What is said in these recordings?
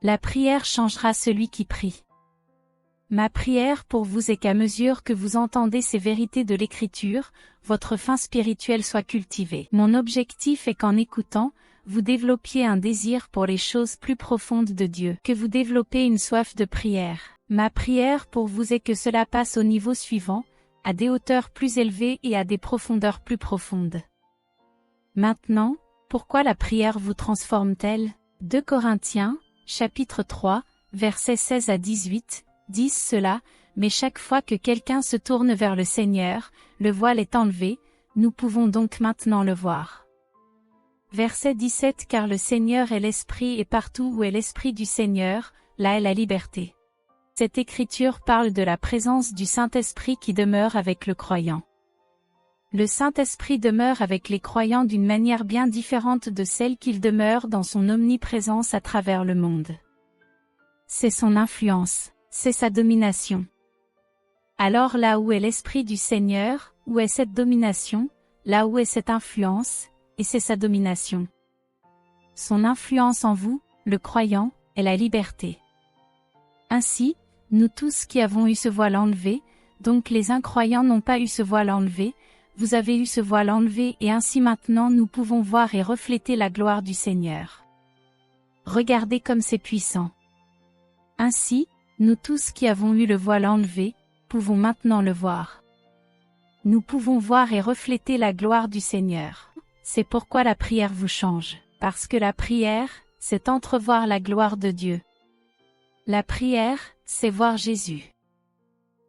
La prière changera celui qui prie. Ma prière pour vous est qu'à mesure que vous entendez ces vérités de l'Écriture, votre faim spirituelle soit cultivée. Mon objectif est qu'en écoutant, vous développiez un désir pour les choses plus profondes de Dieu, que vous développez une soif de prière. Ma prière pour vous est que cela passe au niveau suivant, à des hauteurs plus élevées et à des profondeurs plus profondes. Maintenant, pourquoi la prière vous transforme-t-elle? 2 Corinthiens, chapitre 3, versets 16 à 18, disent cela, mais chaque fois que quelqu'un se tourne vers le Seigneur, le voile est enlevé, nous pouvons donc maintenant le voir. Verset 17 Car le Seigneur est l'Esprit et partout où est l'Esprit du Seigneur, là est la liberté. Cette écriture parle de la présence du Saint-Esprit qui demeure avec le croyant. Le Saint-Esprit demeure avec les croyants d'une manière bien différente de celle qu'il demeure dans son omniprésence à travers le monde. C'est son influence, c'est sa domination. Alors là où est l'Esprit du Seigneur, où est cette domination, là où est cette influence, et c'est sa domination. Son influence en vous, le croyant, est la liberté. Ainsi, nous tous qui avons eu ce voile enlevé, donc les incroyants n'ont pas eu ce voile enlevé, vous avez eu ce voile enlevé et ainsi maintenant nous pouvons voir et refléter la gloire du Seigneur. Regardez comme c'est puissant. Ainsi, nous tous qui avons eu le voile enlevé, pouvons maintenant le voir. Nous pouvons voir et refléter la gloire du Seigneur. C'est pourquoi la prière vous change, parce que la prière, c'est entrevoir la gloire de Dieu. La prière, c'est voir Jésus.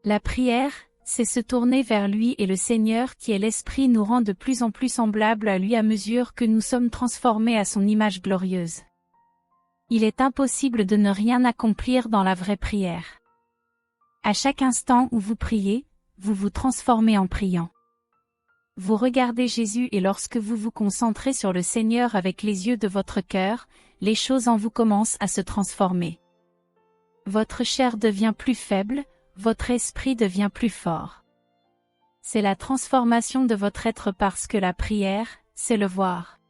La prière, c'est se tourner vers lui et le Seigneur qui est l'Esprit nous rend de plus en plus semblables à lui à mesure que nous sommes transformés à son image glorieuse. Il est impossible de ne rien accomplir dans la vraie prière. À chaque instant où vous priez, vous vous transformez en priant. Vous regardez Jésus et lorsque vous vous concentrez sur le Seigneur avec les yeux de votre cœur, les choses en vous commencent à se transformer. Votre chair devient plus faible, votre esprit devient plus fort. C'est la transformation de votre être parce que la prière, c'est le voir.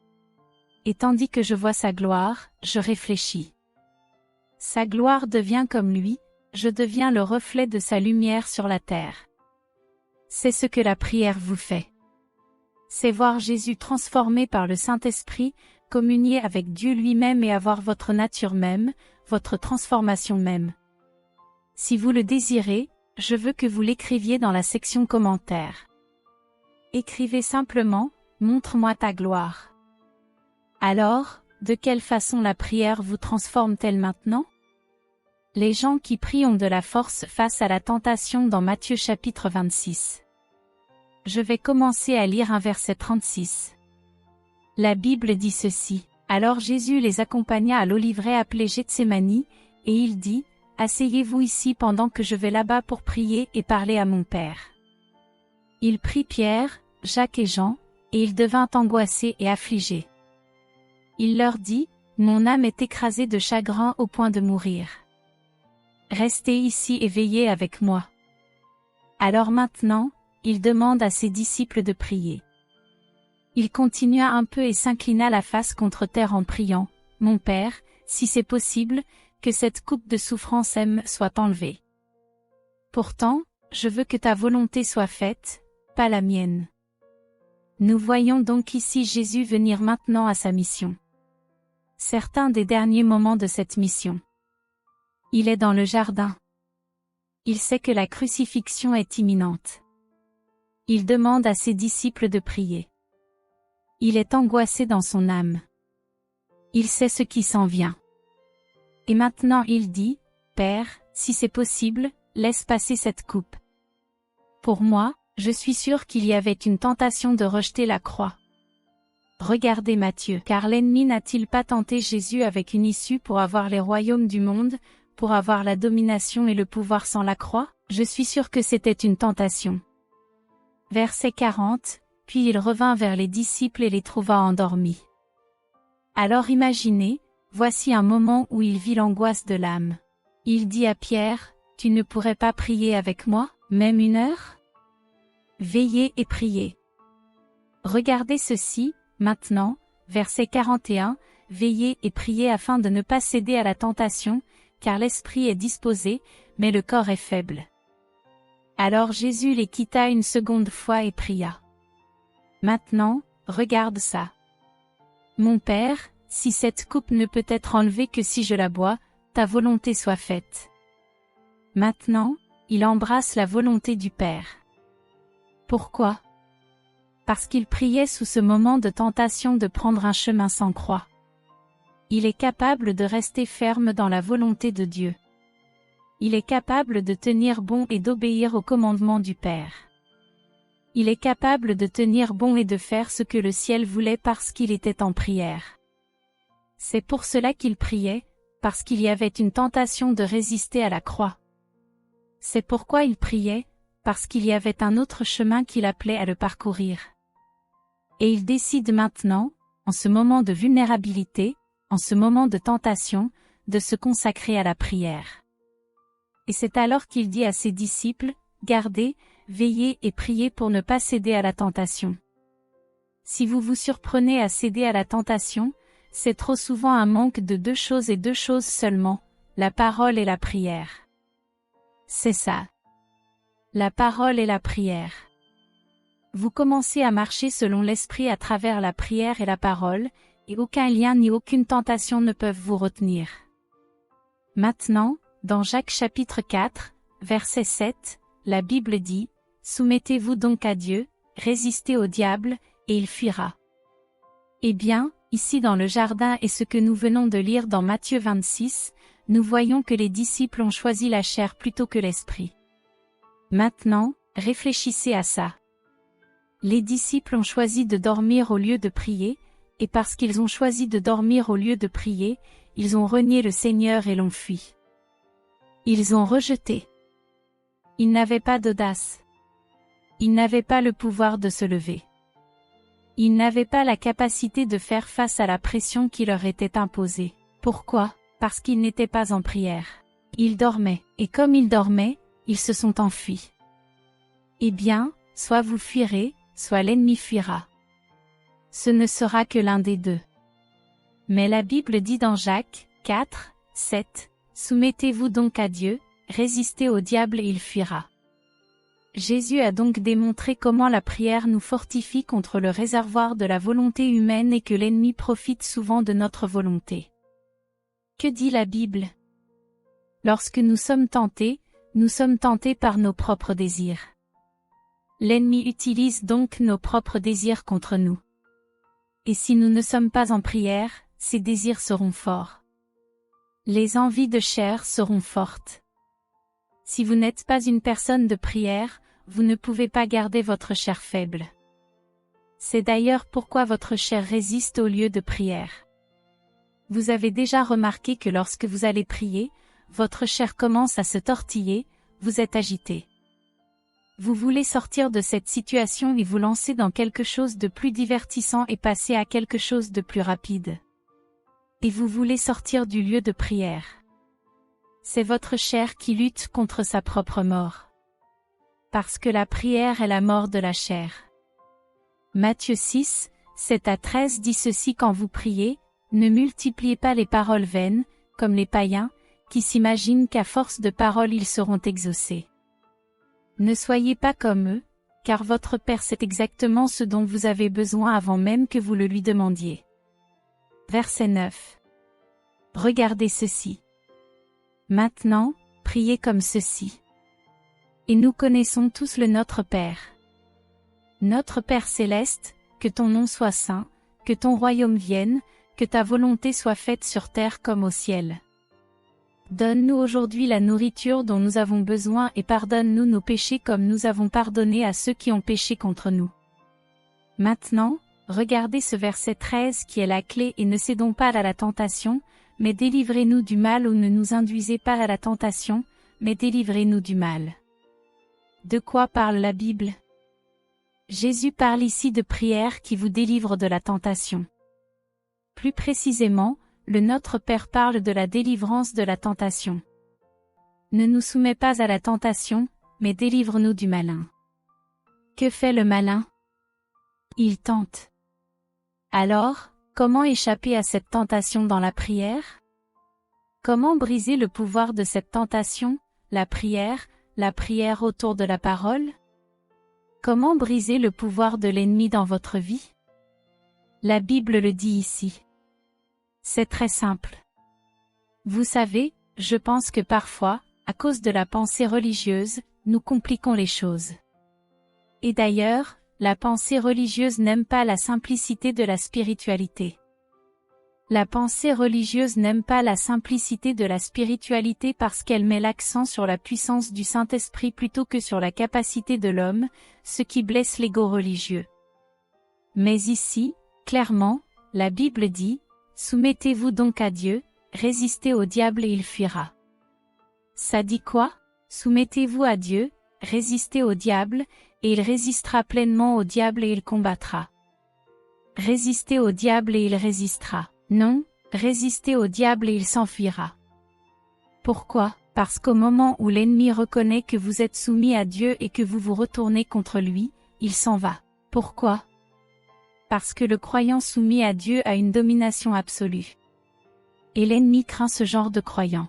Et tandis que je vois sa gloire, je réfléchis. Sa gloire devient comme lui, je deviens le reflet de sa lumière sur la terre. C'est ce que la prière vous fait. C'est voir Jésus transformé par le Saint-Esprit, communier avec Dieu lui-même et avoir votre nature même, votre transformation même. Si vous le désirez, je veux que vous l'écriviez dans la section commentaires. Écrivez simplement, montre-moi ta gloire. Alors, de quelle façon la prière vous transforme-t-elle maintenant? Les gens qui prient ont de la force face à la tentation dans Matthieu chapitre 26. Je vais commencer à lire un verset 36. La Bible dit ceci. Alors Jésus les accompagna à l'oliveraie appelée Gethsémani, et il dit, « Asseyez-vous ici pendant que je vais là-bas pour prier et parler à mon Père. » Il prit Pierre, Jacques et Jean, et il devint angoissé et affligé. Il leur dit, « Mon âme est écrasée de chagrin au point de mourir. Restez ici et veillez avec moi. » Alors maintenant, il demande à ses disciples de prier. Il continua un peu et s'inclina la face contre terre en priant, « Mon Père, si c'est possible, que cette coupe de souffrance soit enlevée. Pourtant, je veux que ta volonté soit faite, pas la mienne. » Nous voyons donc ici Jésus venir maintenant à sa mission. Certains des derniers moments de cette mission. Il est dans le jardin. Il sait que la crucifixion est imminente. Il demande à ses disciples de prier. Il est angoissé dans son âme. Il sait ce qui s'en vient. Et maintenant il dit, « Père, si c'est possible, laisse passer cette coupe. Pour moi, je suis sûr qu'il y avait une tentation de rejeter la croix. Regardez Matthieu. Car l'ennemi n'a-t-il pas tenté Jésus avec une issue pour avoir les royaumes du monde, pour avoir la domination et le pouvoir sans la croix? Je suis sûr que c'était une tentation. » Verset 40, puis il revint vers les disciples et les trouva endormis. Alors imaginez, voici un moment où il vit l'angoisse de l'âme. Il dit à Pierre, « Tu ne pourrais pas prier avec moi, même 1 heure? Veillez et priez. » Regardez ceci, maintenant, verset 41, veillez et priez afin de ne pas céder à la tentation, car l'esprit est disposé, mais le corps est faible. » Alors Jésus les quitta une seconde fois et pria. Maintenant, regarde ça. Mon Père, si cette coupe ne peut être enlevée que si je la bois, ta volonté soit faite. Maintenant, il embrasse la volonté du Père. Pourquoi? Parce qu'il priait sous ce moment de tentation de prendre un chemin sans croix. Il est capable de rester ferme dans la volonté de Dieu. Il est capable de tenir bon et d'obéir au commandement du Père. Il est capable de tenir bon et de faire ce que le ciel voulait parce qu'il était en prière. C'est pour cela qu'il priait, parce qu'il y avait une tentation de résister à la croix. C'est pourquoi il priait, parce qu'il y avait un autre chemin qu'il appelait à le parcourir. Et il décide maintenant, en ce moment de vulnérabilité, en ce moment de tentation, de se consacrer à la prière. Et c'est alors qu'il dit à ses disciples, « Gardez, veillez et priez pour ne pas céder à la tentation. » Si vous vous surprenez à céder à la tentation, c'est trop souvent un manque de deux choses et deux choses seulement, la parole et la prière. C'est ça. La parole et la prière. Vous commencez à marcher selon l'esprit à travers la prière et la parole, et aucun lien ni aucune tentation ne peuvent vous retenir. Maintenant, dans Jacques chapitre 4, verset 7, la Bible dit, « Soumettez-vous donc à Dieu, résistez au diable, et il fuira. » Eh bien, ici dans le jardin et ce que nous venons de lire dans Matthieu 26, nous voyons que les disciples ont choisi la chair plutôt que l'esprit. Maintenant, réfléchissez à ça. Les disciples ont choisi de dormir au lieu de prier, et parce qu'ils ont choisi de dormir au lieu de prier, ils ont renié le Seigneur et l'ont fui. Ils ont rejeté. Ils n'avaient pas d'audace. Ils n'avaient pas le pouvoir de se lever. Ils n'avaient pas la capacité de faire face à la pression qui leur était imposée. Pourquoi? Parce qu'ils n'étaient pas en prière. Ils dormaient, et comme ils dormaient, ils se sont enfuis. Eh bien, soit vous fuirez, soit l'ennemi fuira. Ce ne sera que l'un des deux. Mais la Bible dit dans Jacques 4, 7, « Soumettez-vous donc à Dieu, résistez au diable et il fuira. » Jésus a donc démontré comment la prière nous fortifie contre le réservoir de la volonté humaine et que l'ennemi profite souvent de notre volonté. Que dit la Bible? Lorsque nous sommes tentés par nos propres désirs. L'ennemi utilise donc nos propres désirs contre nous. Et si nous ne sommes pas en prière, ces désirs seront forts. Les envies de chair seront fortes. Si vous n'êtes pas une personne de prière, vous ne pouvez pas garder votre chair faible. C'est d'ailleurs pourquoi votre chair résiste au lieu de prière. Vous avez déjà remarqué que lorsque vous allez prier, votre chair commence à se tortiller, vous êtes agité. Vous voulez sortir de cette situation et vous lancer dans quelque chose de plus divertissant et passer à quelque chose de plus rapide. Et vous voulez sortir du lieu de prière. C'est votre chair qui lutte contre sa propre mort. Parce que la prière est la mort de la chair. Matthieu 6, 7 à 13 dit ceci: quand vous priez, ne multipliez pas les paroles vaines, comme les païens, qui s'imaginent qu'à force de paroles ils seront exaucés. Ne soyez pas comme eux, car votre Père sait exactement ce dont vous avez besoin avant même que vous le lui demandiez. Verset 9. Regardez ceci. Maintenant, priez comme ceci. Et nous connaissons tous le Notre Père. Notre Père céleste, que ton nom soit saint, que ton royaume vienne, que ta volonté soit faite sur terre comme au ciel. Donne-nous aujourd'hui la nourriture dont nous avons besoin et pardonne-nous nos péchés comme nous avons pardonné à ceux qui ont péché contre nous. Maintenant, regardez ce verset 13 qui est la clé et ne cédons pas à la tentation, mais délivrez-nous du mal ou ne nous induisez pas à la tentation, mais délivrez-nous du mal. De quoi parle la Bible? Jésus parle ici de prière qui vous délivre de la tentation. Plus précisément, le Notre Père parle de la délivrance de la tentation. Ne nous soumets pas à la tentation, mais délivre-nous du malin. Que fait le malin? Il tente. Alors, Comment échapper à cette tentation dans la prière? Comment briser le pouvoir de cette tentation, la prière autour de la parole? Comment briser le pouvoir de l'ennemi dans votre vie? La Bible le dit ici. C'est très simple. Vous savez, je pense que parfois, à cause de la pensée religieuse, nous compliquons les choses. Et d'ailleurs, la pensée religieuse n'aime pas la simplicité de la spiritualité. La pensée religieuse n'aime pas la simplicité de la spiritualité parce qu'elle met l'accent sur la puissance du Saint-Esprit plutôt que sur la capacité de l'homme, ce qui blesse l'ego religieux. Mais ici, clairement, la Bible dit, « Soumettez-vous donc à Dieu, résistez au diable et il fuira. » Ça dit quoi? Soumettez-vous à Dieu, résistez au diable, et il résistera pleinement au diable et il combattra. Résistez au diable et il résistera. Non, résistez au diable et il s'enfuira. Pourquoi? Parce qu'au moment où l'ennemi reconnaît que vous êtes soumis à Dieu et que vous vous retournez contre lui, il s'en va. Pourquoi? Parce que le croyant soumis à Dieu a une domination absolue. Et l'ennemi craint ce genre de croyant.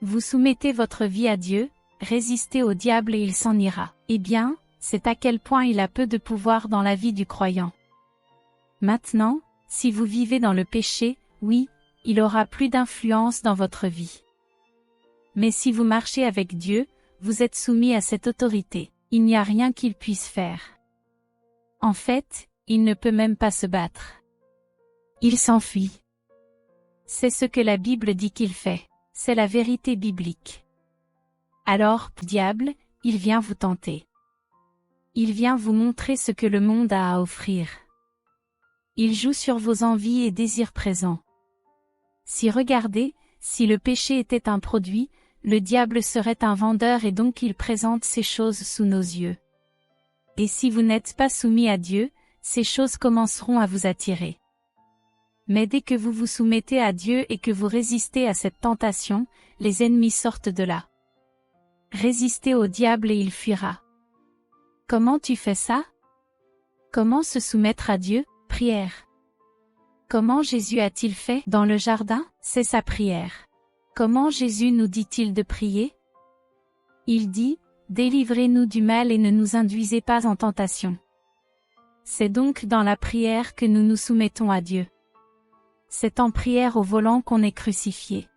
Vous soumettez votre vie à Dieu, résistez au diable et il s'en ira. Eh bien, c'est à quel point il a peu de pouvoir dans la vie du croyant. Maintenant, si vous vivez dans le péché, oui, il aura plus d'influence dans votre vie. Mais si vous marchez avec Dieu, vous êtes soumis à cette autorité. Il n'y a rien qu'il puisse faire. En fait, il ne peut même pas se battre. Il s'enfuit. C'est ce que la Bible dit qu'il fait. C'est la vérité biblique. Alors, diable, il vient vous tenter. Il vient vous montrer ce que le monde a à offrir. Il joue sur vos envies et désirs présents. Si regardez, si le péché était un produit, le diable serait un vendeur et donc il présente ces choses sous nos yeux. Et si vous n'êtes pas soumis à Dieu, ces choses commenceront à vous attirer. Mais dès que vous vous soumettez à Dieu et que vous résistez à cette tentation, les ennemis sortent de là. Résistez au diable et il fuira. Comment tu fais ça? Comment se soumettre à Dieu? Prière. Comment Jésus a-t-il fait dans le jardin? C'est sa prière. Comment Jésus nous dit-il de prier? Il dit, « Délivrez-nous du mal et ne nous induisez pas en tentation. » C'est donc dans la prière que nous nous soumettons à Dieu. C'est en prière au volant qu'on est crucifié.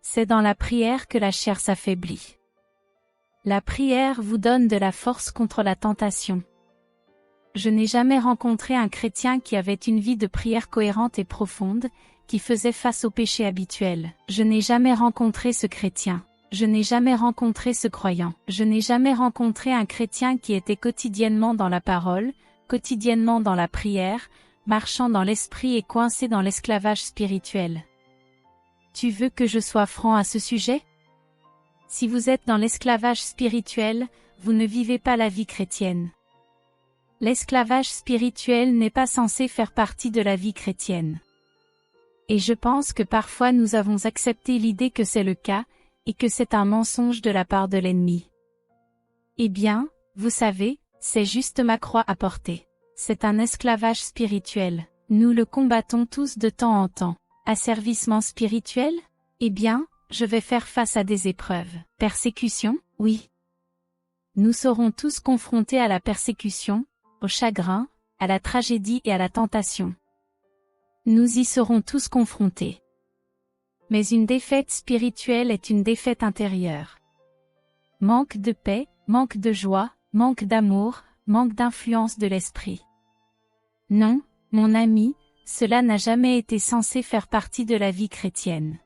C'est dans la prière que la chair s'affaiblit. La prière vous donne de la force contre la tentation. Je n'ai jamais rencontré un chrétien qui avait une vie de prière cohérente et profonde, qui faisait face au péché habituel. Je n'ai jamais rencontré ce chrétien. Je n'ai jamais rencontré ce croyant. Je n'ai jamais rencontré un chrétien qui était quotidiennement dans la parole, quotidiennement dans la prière, marchant dans l'esprit et coincé dans l'esclavage spirituel. Tu veux que je sois franc à ce sujet? Si vous êtes dans l'esclavage spirituel, vous ne vivez pas la vie chrétienne. L'esclavage spirituel n'est pas censé faire partie de la vie chrétienne. Et je pense que parfois nous avons accepté l'idée que c'est le cas, et que c'est un mensonge de la part de l'ennemi. Eh bien, vous savez, c'est juste ma croix à porter. C'est un esclavage spirituel. Nous le combattons tous de temps en temps. Asservissement spirituel? Eh bien, je vais faire face à des épreuves. Persécution? Oui. Nous serons tous confrontés à la persécution, au chagrin, à la tragédie et à la tentation. Nous y serons tous confrontés. Mais une défaite spirituelle est une défaite intérieure. Manque de paix, manque de joie, manque d'amour, manque d'influence de l'esprit. Non, mon ami, cela n'a jamais été censé faire partie de la vie chrétienne.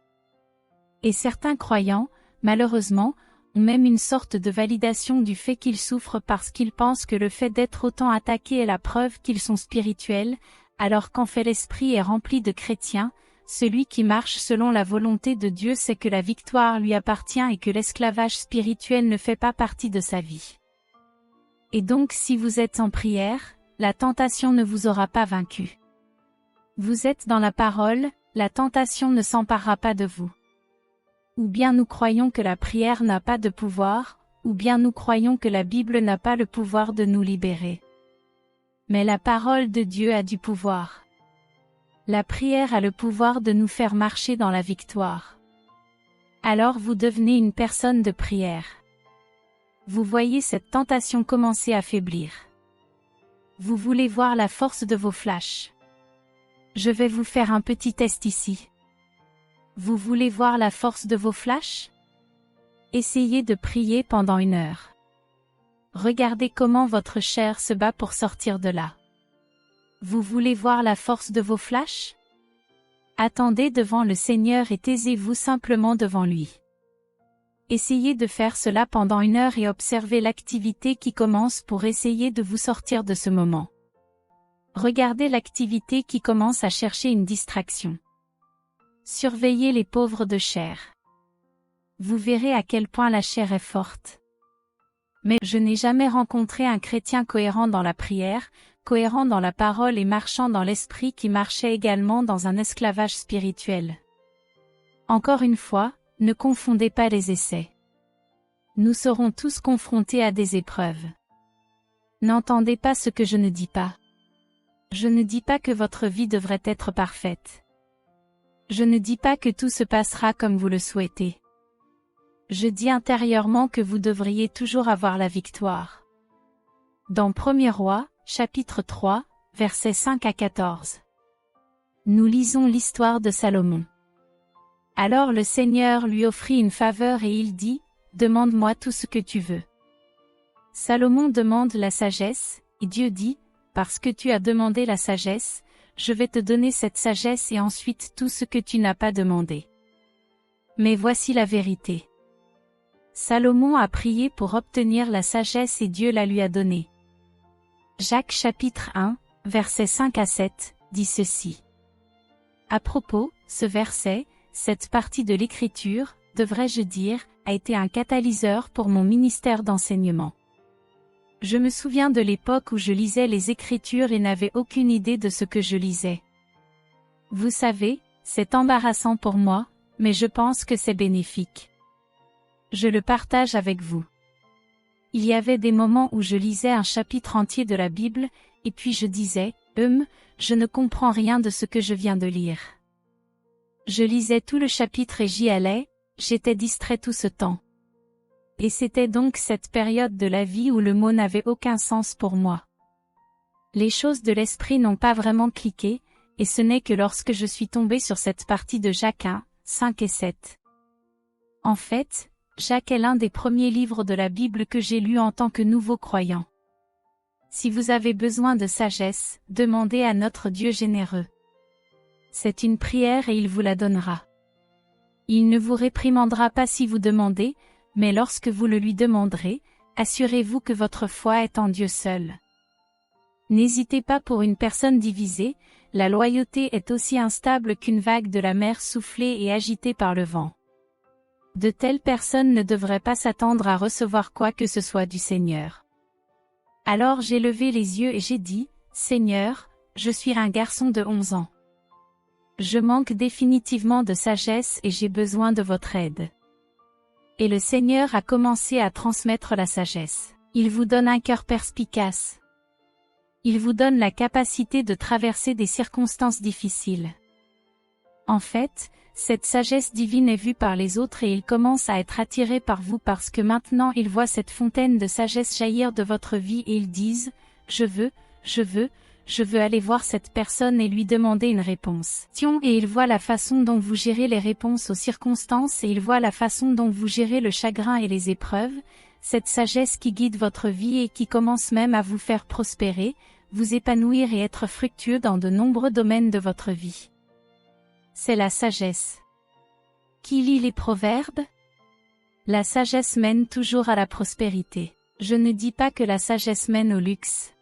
Et certains croyants, malheureusement, ont même une sorte de validation du fait qu'ils souffrent parce qu'ils pensent que le fait d'être autant attaqués est la preuve qu'ils sont spirituels, alors qu'en fait l'esprit est rempli de chrétiens. Celui qui marche selon la volonté de Dieu sait que la victoire lui appartient et que l'esclavage spirituel ne fait pas partie de sa vie. Et donc si vous êtes en prière, la tentation ne vous aura pas vaincu. Vous êtes dans la parole, la tentation ne s'emparera pas de vous. Ou bien nous croyons que la prière n'a pas de pouvoir, ou bien nous croyons que la Bible n'a pas le pouvoir de nous libérer. Mais la parole de Dieu a du pouvoir. La prière a le pouvoir de nous faire marcher dans la victoire. Alors vous devenez une personne de prière. Vous voyez cette tentation commencer à faiblir. Vous voulez voir la force de vos flashs. Je vais vous faire un petit test ici. Vous voulez voir la force de vos flashs? Essayez de prier pendant 1 heure. Regardez comment votre chair se bat pour sortir de là. Vous voulez voir la force de vos flashs? Attendez devant le Seigneur et taisez-vous simplement devant lui. Essayez de faire cela pendant 1 heure et observez l'activité qui commence pour essayer de vous sortir de ce moment. Regardez l'activité qui commence à chercher une distraction. Surveillez les pauvres de chair. Vous verrez à quel point la chair est forte. Mais je n'ai jamais rencontré un chrétien cohérent dans la prière, cohérent dans la parole et marchant dans l'esprit qui marchait également dans un esclavage spirituel. Encore une fois, ne confondez pas les essais. Nous serons tous confrontés à des épreuves. N'entendez pas ce que je ne dis pas. Je ne dis pas que votre vie devrait être parfaite. Je ne dis pas que tout se passera comme vous le souhaitez. Je dis intérieurement que vous devriez toujours avoir la victoire. Dans 1er Rois, chapitre 3, versets 5 à 14. Nous lisons l'histoire de Salomon. Alors le Seigneur lui offrit une faveur et il dit, « Demande-moi tout ce que tu veux. » Salomon demande la sagesse, et Dieu dit, « Parce que tu as demandé la sagesse, je vais te donner cette sagesse et ensuite tout ce que tu n'as pas demandé. » Mais voici la vérité. Salomon a prié pour obtenir la sagesse et Dieu la lui a donnée. Jacques chapitre 1, versets 5 à 7, dit ceci. À propos, ce verset, cette partie de l'écriture, devrais-je dire, a été un catalyseur pour mon ministère d'enseignement. Je me souviens de l'époque où je lisais les Écritures et n'avais aucune idée de ce que je lisais. Vous savez, c'est embarrassant pour moi, mais je pense que c'est bénéfique. Je le partage avec vous. Il y avait des moments où je lisais un chapitre entier de la Bible, et puis je disais, je ne comprends rien de ce que je viens de lire. Je lisais tout le chapitre et j'y allais, j'étais distrait tout ce temps. Et c'était donc cette période de la vie où le mot n'avait aucun sens pour moi. Les choses de l'esprit n'ont pas vraiment cliqué, et ce n'est que lorsque je suis tombée sur cette partie de Jacques 1, 5 et 7. En fait, Jacques est l'un des premiers livres de la Bible que j'ai lu en tant que nouveau croyant. Si vous avez besoin de sagesse, demandez à notre Dieu généreux. C'est une prière et il vous la donnera. Il ne vous réprimandera pas si vous demandez, mais lorsque vous le lui demanderez, assurez-vous que votre foi est en Dieu seul. N'hésitez pas pour une personne divisée, la loyauté est aussi instable qu'une vague de la mer soufflée et agitée par le vent. De telles personnes ne devraient pas s'attendre à recevoir quoi que ce soit du Seigneur. Alors j'ai levé les yeux et j'ai dit, « Seigneur, je suis un garçon de 11 ans. Je manque définitivement de sagesse et j'ai besoin de votre aide. » Et le Seigneur a commencé à transmettre la sagesse. Il vous donne un cœur perspicace. Il vous donne la capacité de traverser des circonstances difficiles. En fait, cette sagesse divine est vue par les autres et ils commencent à être attirés par vous parce que maintenant ils voient cette fontaine de sagesse jaillir de votre vie et ils disent, « Je veux aller voir cette personne et lui demander une réponse. » Et ils voient la façon dont vous gérez les réponses aux circonstances et ils voient la façon dont vous gérez le chagrin et les épreuves, cette sagesse qui guide votre vie et qui commence même à vous faire prospérer, vous épanouir et être fructueux dans de nombreux domaines de votre vie. C'est la sagesse. Qui lit les proverbes? La sagesse mène toujours à la prospérité. Je ne dis pas que la sagesse mène au luxe.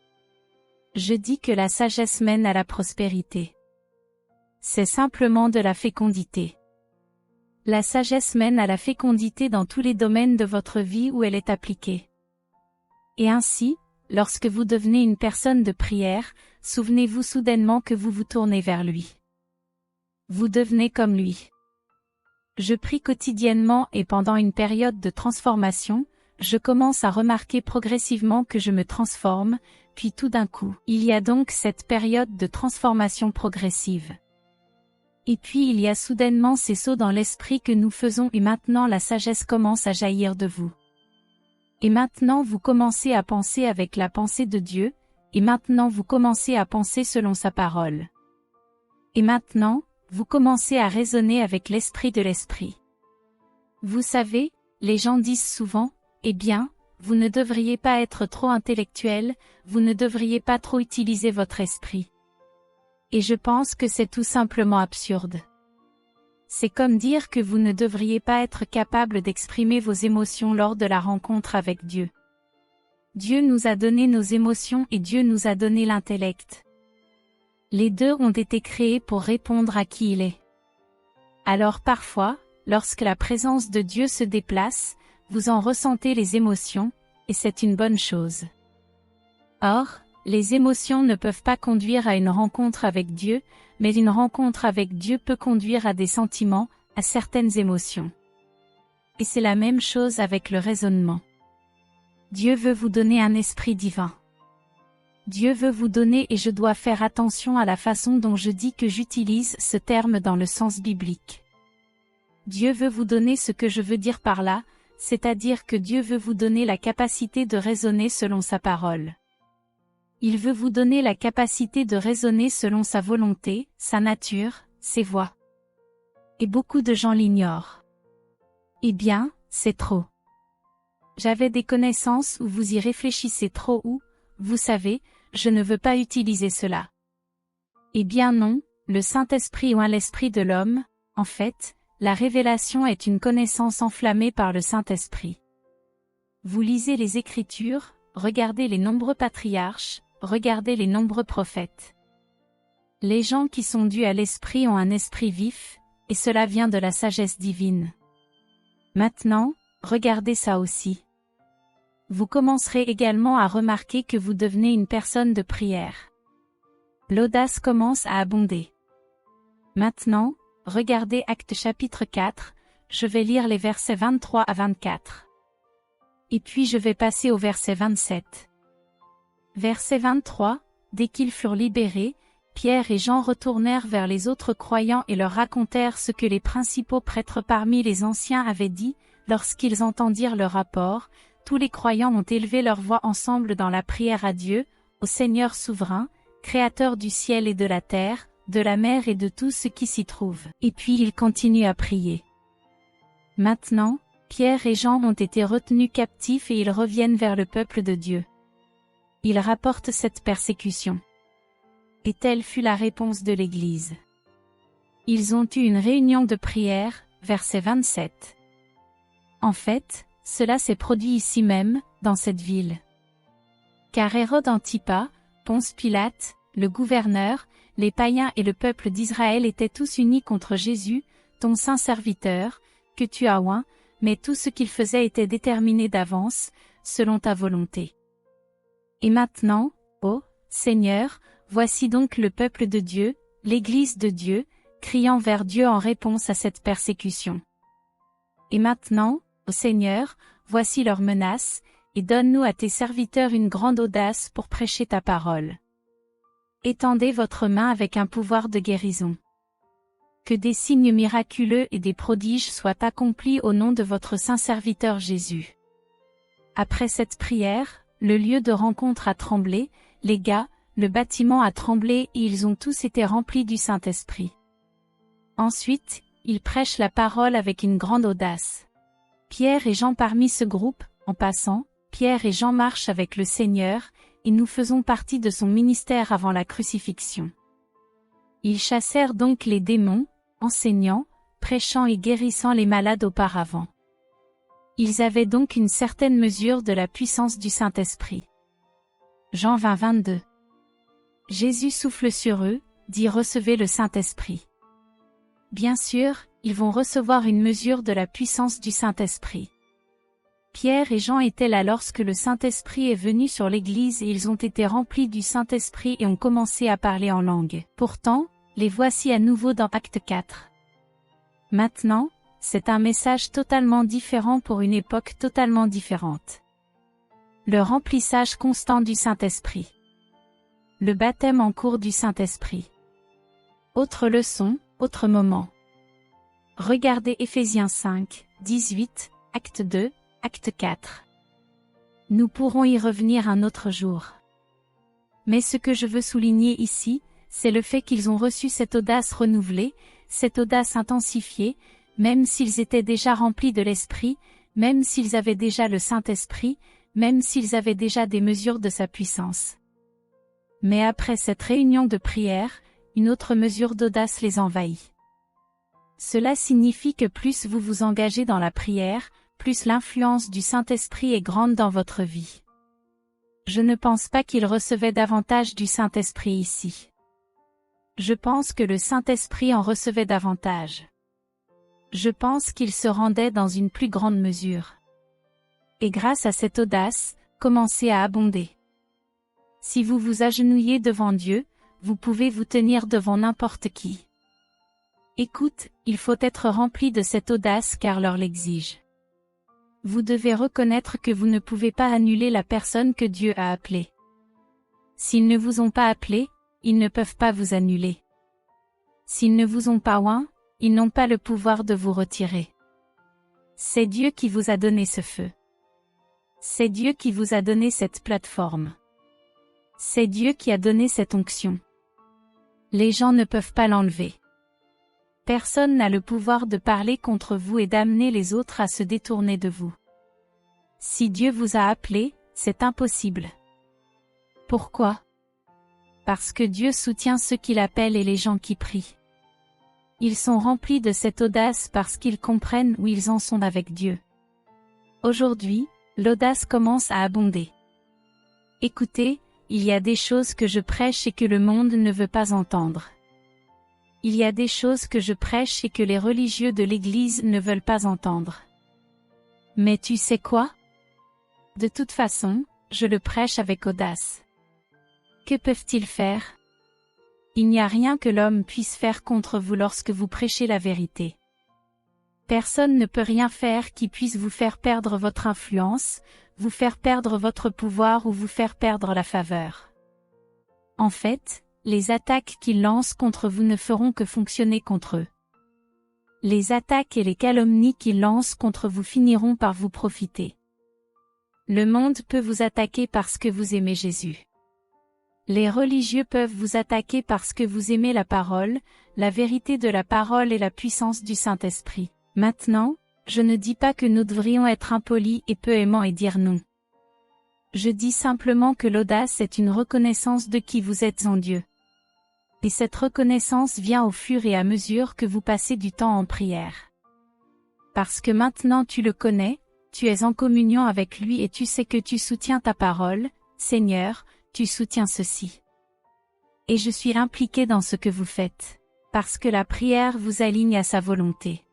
Je dis que la sagesse mène à la prospérité. C'est simplement de la fécondité. La sagesse mène à la fécondité dans tous les domaines de votre vie où elle est appliquée. Et ainsi, lorsque vous devenez une personne de prière, souvenez-vous soudainement que vous vous tournez vers lui. Vous devenez comme lui. Je prie quotidiennement et pendant une période de transformation, je commence à remarquer progressivement que je me transforme, puis tout d'un coup, il y a donc cette période de transformation progressive. Et puis il y a soudainement ces sauts dans l'esprit que nous faisons et maintenant la sagesse commence à jaillir de vous. Et maintenant vous commencez à penser avec la pensée de Dieu, et maintenant vous commencez à penser selon sa parole. Et maintenant, vous commencez à raisonner avec l'esprit de l'esprit. Vous savez, les gens disent souvent, eh bien, vous ne devriez pas être trop intellectuel, vous ne devriez pas trop utiliser votre esprit. Et je pense que c'est tout simplement absurde. C'est comme dire que vous ne devriez pas être capable d'exprimer vos émotions lors de la rencontre avec Dieu. Dieu nous a donné nos émotions et Dieu nous a donné l'intellect. Les deux ont été créés pour répondre à qui il est. Alors parfois, lorsque la présence de Dieu se déplace, vous en ressentez les émotions, et c'est une bonne chose. Or, les émotions ne peuvent pas conduire à une rencontre avec Dieu, mais une rencontre avec Dieu peut conduire à des sentiments, à certaines émotions. Et c'est la même chose avec le raisonnement. Dieu veut vous donner un esprit divin. Dieu veut vous donner et je dois faire attention à la façon dont je dis que j'utilise ce terme dans le sens biblique. Dieu veut vous donner ce que je veux dire par là, c'est-à-dire que Dieu veut vous donner la capacité de raisonner selon sa parole. Il veut vous donner la capacité de raisonner selon sa volonté, sa nature, ses voies. Et beaucoup de gens l'ignorent. Eh bien, c'est trop. J'avais des connaissances où vous y réfléchissez trop ou, vous savez, je ne veux pas utiliser cela. Eh bien non, le Saint-Esprit ou l'Esprit de l'homme, en fait, la révélation est une connaissance enflammée par le Saint-Esprit. Vous lisez les Écritures, regardez les nombreux patriarches, regardez les nombreux prophètes. Les gens qui sont dus à l'Esprit ont un esprit vif, et cela vient de la sagesse divine. Maintenant, regardez ça aussi. Vous commencerez également à remarquer que vous devenez une personne de prière. L'audace commence à abonder. Maintenant, regardez Actes chapitre 4, je vais lire les versets 23 à 24. Et puis je vais passer au verset 27. Verset 23, dès qu'ils furent libérés, Pierre et Jean retournèrent vers les autres croyants et leur racontèrent ce que les principaux prêtres parmi les anciens avaient dit, lorsqu'ils entendirent le rapport. Tous les croyants ont élevé leur voix ensemble dans la prière à Dieu, au Seigneur souverain, Créateur du ciel et de la terre, de la mer et de tout ce qui s'y trouve. Et puis ils continuent à prier. Maintenant, Pierre et Jean ont été retenus captifs et ils reviennent vers le peuple de Dieu. Ils rapportent cette persécution. Et telle fut la réponse de l'Église. Ils ont eu une réunion de prière, verset 27. En fait, cela s'est produit ici même, dans cette ville. Car Hérode Antipas, Ponce Pilate, le gouverneur, les païens et le peuple d'Israël étaient tous unis contre Jésus, ton saint serviteur, que tu as oint, mais tout ce qu'il faisait était déterminé d'avance, selon ta volonté. Et maintenant, ô Seigneur, voici donc le peuple de Dieu, l'Église de Dieu, criant vers Dieu en réponse à cette persécution. Et maintenant, ô Seigneur, voici leurs menaces, et donne-nous à tes serviteurs une grande audace pour prêcher ta parole. Étendez votre main avec un pouvoir de guérison. Que des signes miraculeux et des prodiges soient accomplis au nom de votre saint serviteur Jésus. Après cette prière, le lieu de rencontre a tremblé, les gars, le bâtiment a tremblé et ils ont tous été remplis du Saint-Esprit. Ensuite, ils prêchent la parole avec une grande audace. Pierre et Jean parmi ce groupe, en passant, Pierre et Jean marchent avec le Seigneur, et nous faisons partie de son ministère avant la crucifixion. Ils chassèrent donc les démons, enseignant, prêchant et guérissant les malades auparavant. Ils avaient donc une certaine mesure de la puissance du Saint-Esprit. Jean 20, 22. Jésus souffle sur eux, dit recevez le Saint-Esprit. Bien sûr, ils vont recevoir une mesure de la puissance du Saint-Esprit. Pierre et Jean étaient là lorsque le Saint-Esprit est venu sur l'Église et ils ont été remplis du Saint-Esprit et ont commencé à parler en langue. Pourtant, les voici à nouveau dans Acte 4. Maintenant, c'est un message totalement différent pour une époque totalement différente. Le remplissage constant du Saint-Esprit. Le baptême en cours du Saint-Esprit. Autre leçon, Autre moment. Regardez Éphésiens 5, 18, acte 2, acte 4. Nous pourrons y revenir un autre jour. Mais ce que je veux souligner ici, c'est le fait qu'ils ont reçu cette audace renouvelée, cette audace intensifiée, même s'ils étaient déjà remplis de l'Esprit, même s'ils avaient déjà le Saint-Esprit, même s'ils avaient déjà des mesures de sa puissance. Mais après cette réunion de prière, une autre mesure d'audace les envahit. Cela signifie que plus vous vous engagez dans la prière, plus l'influence du Saint-Esprit est grande dans votre vie. Je ne pense pas qu'ils recevaient davantage du Saint-Esprit ici. Je pense que le Saint-Esprit en recevait davantage. Je pense qu'il se rendait dans une plus grande mesure. Et grâce à cette audace, commencez à abonder. Si vous vous agenouillez devant Dieu, vous pouvez vous tenir devant n'importe qui. Écoute, il faut être rempli de cette audace car l'heure l'exige. Vous devez reconnaître que vous ne pouvez pas annuler la personne que Dieu a appelée. S'ils ne vous ont pas appelé, ils ne peuvent pas vous annuler. S'ils ne vous ont pas oint, ils n'ont pas le pouvoir de vous retirer. C'est Dieu qui vous a donné ce feu. C'est Dieu qui vous a donné cette plateforme. C'est Dieu qui a donné cette onction. Les gens ne peuvent pas l'enlever. Personne n'a le pouvoir de parler contre vous et d'amener les autres à se détourner de vous. Si Dieu vous a appelé, c'est impossible. Pourquoi? Parce que Dieu soutient ceux qui l'appellent et les gens qui prient. Ils sont remplis de cette audace parce qu'ils comprennent où ils en sont avec Dieu. Aujourd'hui, l'audace commence à abonder. Écoutez, il y a des choses que je prêche et que le monde ne veut pas entendre. Il y a des choses que je prêche et que les religieux de l'Église ne veulent pas entendre. Mais tu sais quoi? De toute façon, je le prêche avec audace. Que peuvent-ils faire? Il n'y a rien que l'homme puisse faire contre vous lorsque vous prêchez la vérité. Personne ne peut rien faire qui puisse vous faire perdre votre influence, vous faire perdre votre pouvoir ou vous faire perdre la faveur. En fait, les attaques qu'ils lancent contre vous ne feront que fonctionner contre eux. Les attaques et les calomnies qu'ils lancent contre vous finiront par vous profiter. Le monde peut vous attaquer parce que vous aimez Jésus. Les religieux peuvent vous attaquer parce que vous aimez la parole, la vérité de la parole et la puissance du Saint-Esprit. Maintenant, je ne dis pas que nous devrions être impolis et peu aimants et dire non. Je dis simplement que l'audace est une reconnaissance de qui vous êtes en Dieu. Et cette reconnaissance vient au fur et à mesure que vous passez du temps en prière. Parce que maintenant tu le connais, tu es en communion avec lui et tu sais que tu soutiens ta parole, Seigneur, tu soutiens ceci. Et je suis impliqué dans ce que vous faites, parce que la prière vous aligne à sa volonté.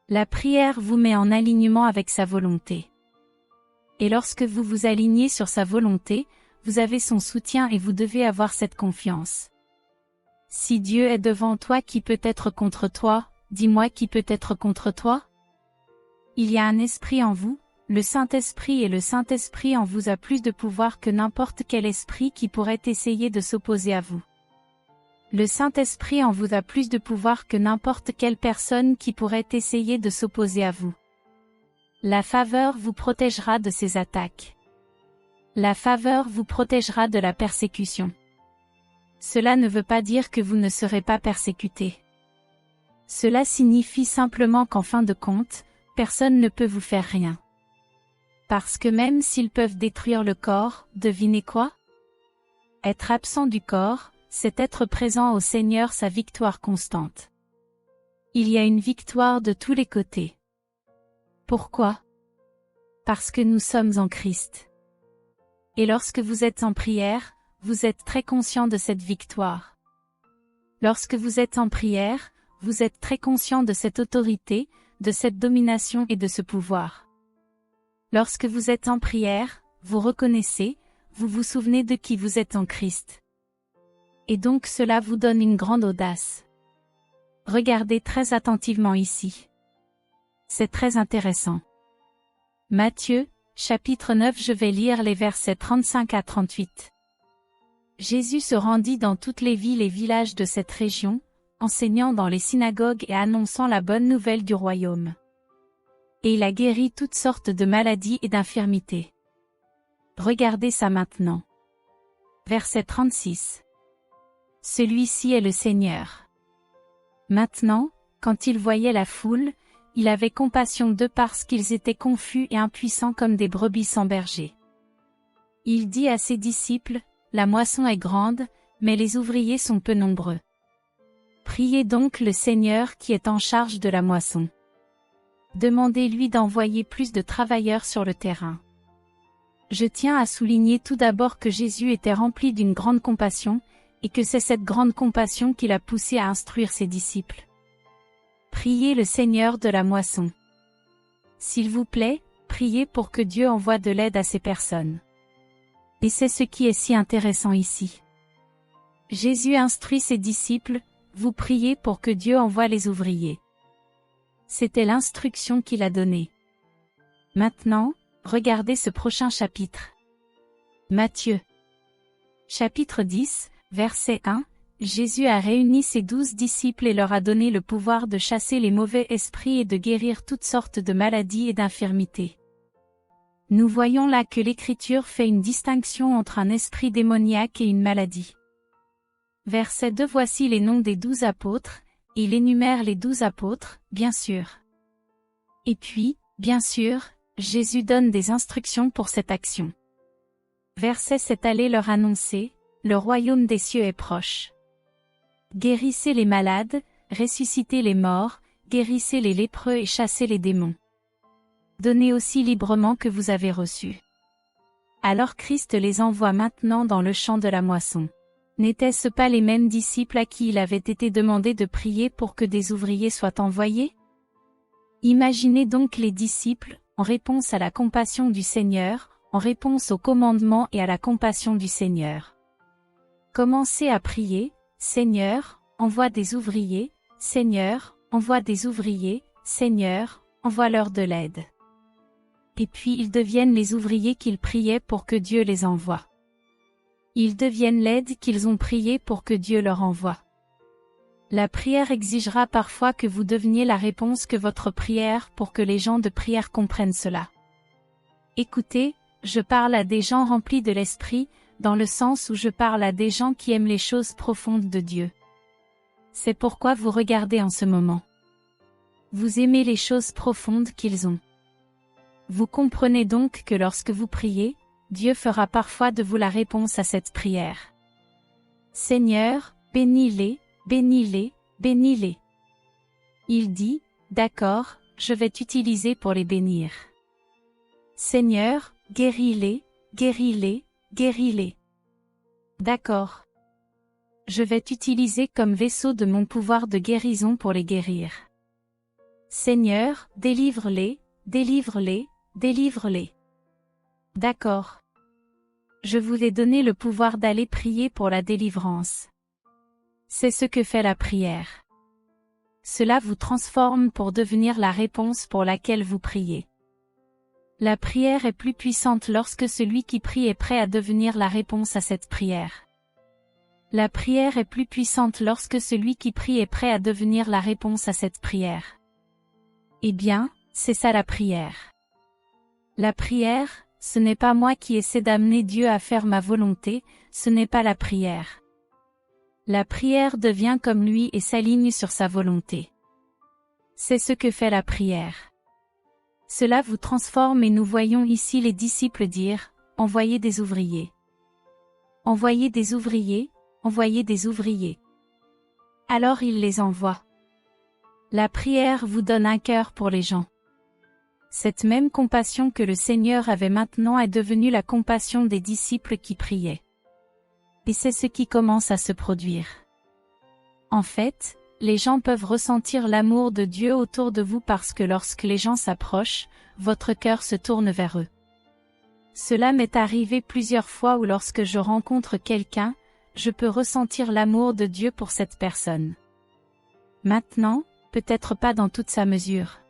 La prière vous met en alignement avec sa volonté. Et lorsque vous vous alignez sur sa volonté, vous avez son soutien et vous devez avoir cette confiance. Si Dieu est devant toi, qui peut être contre toi? Dis-moi qui peut être contre toi? Il y a un esprit en vous, le Saint-Esprit, et le Saint-Esprit en vous a plus de pouvoir que n'importe quel esprit qui pourrait essayer de s'opposer à vous. Le Saint-Esprit en vous a plus de pouvoir que n'importe quelle personne qui pourrait essayer de s'opposer à vous. La faveur vous protégera de ces attaques. La faveur vous protégera de la persécution. Cela ne veut pas dire que vous ne serez pas persécuté. Cela signifie simplement qu'en fin de compte, personne ne peut vous faire rien. Parce que même s'ils peuvent détruire le corps, devinez quoi? Être absent du corps, c'est être présent au Seigneur, sa victoire constante. Il y a une victoire de tous les côtés. Pourquoi? Parce que nous sommes en Christ. Et lorsque vous êtes en prière, vous êtes très conscient de cette victoire. Lorsque vous êtes en prière, vous êtes très conscient de cette autorité, de cette domination et de ce pouvoir. Lorsque vous êtes en prière, vous reconnaissez, vous vous souvenez de qui vous êtes en Christ. Et donc cela vous donne une grande audace. Regardez très attentivement ici. C'est très intéressant. Matthieu, chapitre 9, je vais lire les versets 35 à 38. Jésus se rendit dans toutes les villes et villages de cette région, enseignant dans les synagogues et annonçant la bonne nouvelle du royaume. Et il a guéri toutes sortes de maladies et d'infirmités. Regardez ça maintenant. Verset 36. Celui-ci est le Seigneur. Maintenant, quand il voyait la foule, il avait compassion d'eux parce qu'ils étaient confus et impuissants comme des brebis sans berger. Il dit à ses disciples, la moisson est grande, mais les ouvriers sont peu nombreux. Priez donc le Seigneur qui est en charge de la moisson. Demandez-lui d'envoyer plus de travailleurs sur le terrain. Je tiens à souligner tout d'abord que Jésus était rempli d'une grande compassion, et que c'est cette grande compassion qui l'a poussé à instruire ses disciples. Priez le Seigneur de la moisson. S'il vous plaît, priez pour que Dieu envoie de l'aide à ces personnes. Et c'est ce qui est si intéressant ici. Jésus instruit ses disciples, vous priez pour que Dieu envoie les ouvriers. C'était l'instruction qu'il a donnée. Maintenant, regardez ce prochain chapitre. Matthieu. Chapitre 10, verset 1. Jésus a réuni ses 12 disciples et leur a donné le pouvoir de chasser les mauvais esprits et de guérir toutes sortes de maladies et d'infirmités. Nous voyons là que l'Écriture fait une distinction entre un esprit démoniaque et une maladie. Verset 2. Voici les noms des 12 apôtres, et il énumère les 12 apôtres, bien sûr. Et puis, bien sûr, Jésus donne des instructions pour cette action. Verset 7. Allez leur annoncer, le royaume des cieux est proche. Guérissez les malades, ressuscitez les morts, guérissez les lépreux et chassez les démons. Donnez aussi librement que vous avez reçu. Alors Christ les envoie maintenant dans le champ de la moisson. N'étaient-ce pas les mêmes disciples à qui il avait été demandé de prier pour que des ouvriers soient envoyés? Imaginez donc les disciples, en réponse à la compassion du Seigneur, en réponse au commandement et à la compassion du Seigneur. Commencez à prier, Seigneur, envoie des ouvriers, Seigneur, envoie des ouvriers, Seigneur, envoie-leur de l'aide. Et puis ils deviennent les ouvriers qu'ils priaient pour que Dieu les envoie. Ils deviennent l'aide qu'ils ont priée pour que Dieu leur envoie. La prière exigera parfois que vous deveniez la réponse que votre prière pour que les gens de prière comprennent cela. Écoutez, je parle à des gens remplis de l'esprit, dans le sens où je parle à des gens qui aiment les choses profondes de Dieu. C'est pourquoi vous regardez en ce moment. Vous aimez les choses profondes qu'ils ont. Vous comprenez donc que lorsque vous priez, Dieu fera parfois de vous la réponse à cette prière. Seigneur, bénis-les, bénis-les, bénis-les. Il dit, d'accord, je vais t'utiliser pour les bénir. Seigneur, guéris-les, guéris-les, guéris-les. D'accord. Je vais t'utiliser comme vaisseau de mon pouvoir de guérison pour les guérir. Seigneur, délivre-les, délivre-les, délivre-les. D'accord. Je vous ai donné le pouvoir d'aller prier pour la délivrance. C'est ce que fait la prière. Cela vous transforme pour devenir la réponse pour laquelle vous priez. La prière est plus puissante lorsque celui qui prie est prêt à devenir la réponse à cette prière. La prière est plus puissante lorsque celui qui prie est prêt à devenir la réponse à cette prière. Eh bien, c'est ça la prière. La prière, ce n'est pas moi qui essaie d'amener Dieu à faire ma volonté, ce n'est pas la prière. La prière devient comme lui et s'aligne sur sa volonté. C'est ce que fait la prière. Cela vous transforme et nous voyons ici les disciples dire, envoyez des ouvriers. Envoyez des ouvriers, envoyez des ouvriers. Alors il les envoie. La prière vous donne un cœur pour les gens. Cette même compassion que le Seigneur avait maintenant est devenue la compassion des disciples qui priaient. Et c'est ce qui commence à se produire. En fait, les gens peuvent ressentir l'amour de Dieu autour de vous parce que lorsque les gens s'approchent, votre cœur se tourne vers eux. Cela m'est arrivé plusieurs fois où lorsque je rencontre quelqu'un, je peux ressentir l'amour de Dieu pour cette personne. Maintenant, peut-être pas dans toute sa mesure.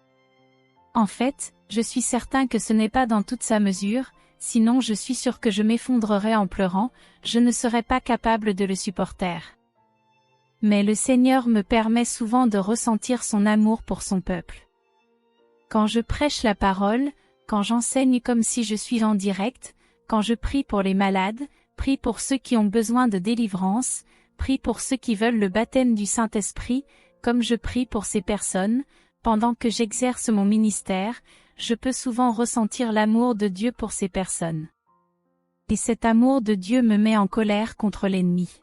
En fait, je suis certain que ce n'est pas dans toute sa mesure, sinon je suis sûr que je m'effondrerais en pleurant, je ne serais pas capable de le supporter. Mais le Seigneur me permet souvent de ressentir son amour pour son peuple. Quand je prêche la parole, quand j'enseigne comme si je suis en direct, quand je prie pour les malades, prie pour ceux qui ont besoin de délivrance, prie pour ceux qui veulent le baptême du Saint-Esprit, comme je prie pour ces personnes, pendant que j'exerce mon ministère, je peux souvent ressentir l'amour de Dieu pour ces personnes. Et cet amour de Dieu me met en colère contre l'ennemi.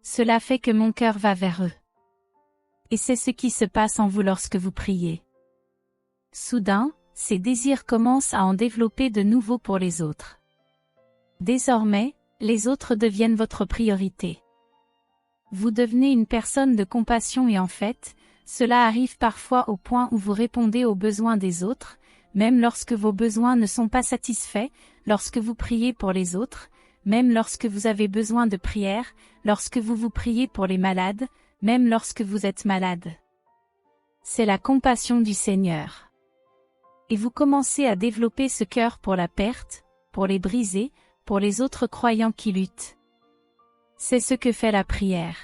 Cela fait que mon cœur va vers eux. Et c'est ce qui se passe en vous lorsque vous priez. Soudain, ces désirs commencent à en développer de nouveaux pour les autres. Désormais, les autres deviennent votre priorité. Vous devenez une personne de compassion et en fait, cela arrive parfois au point où vous répondez aux besoins des autres, même lorsque vos besoins ne sont pas satisfaits, lorsque vous priez pour les autres, même lorsque vous avez besoin de prière, lorsque vous priez pour les malades, même lorsque vous êtes malade. C'est la compassion du Seigneur. Et vous commencez à développer ce cœur pour la perte, pour les brisés, pour les autres croyants qui luttent. C'est ce que fait la prière.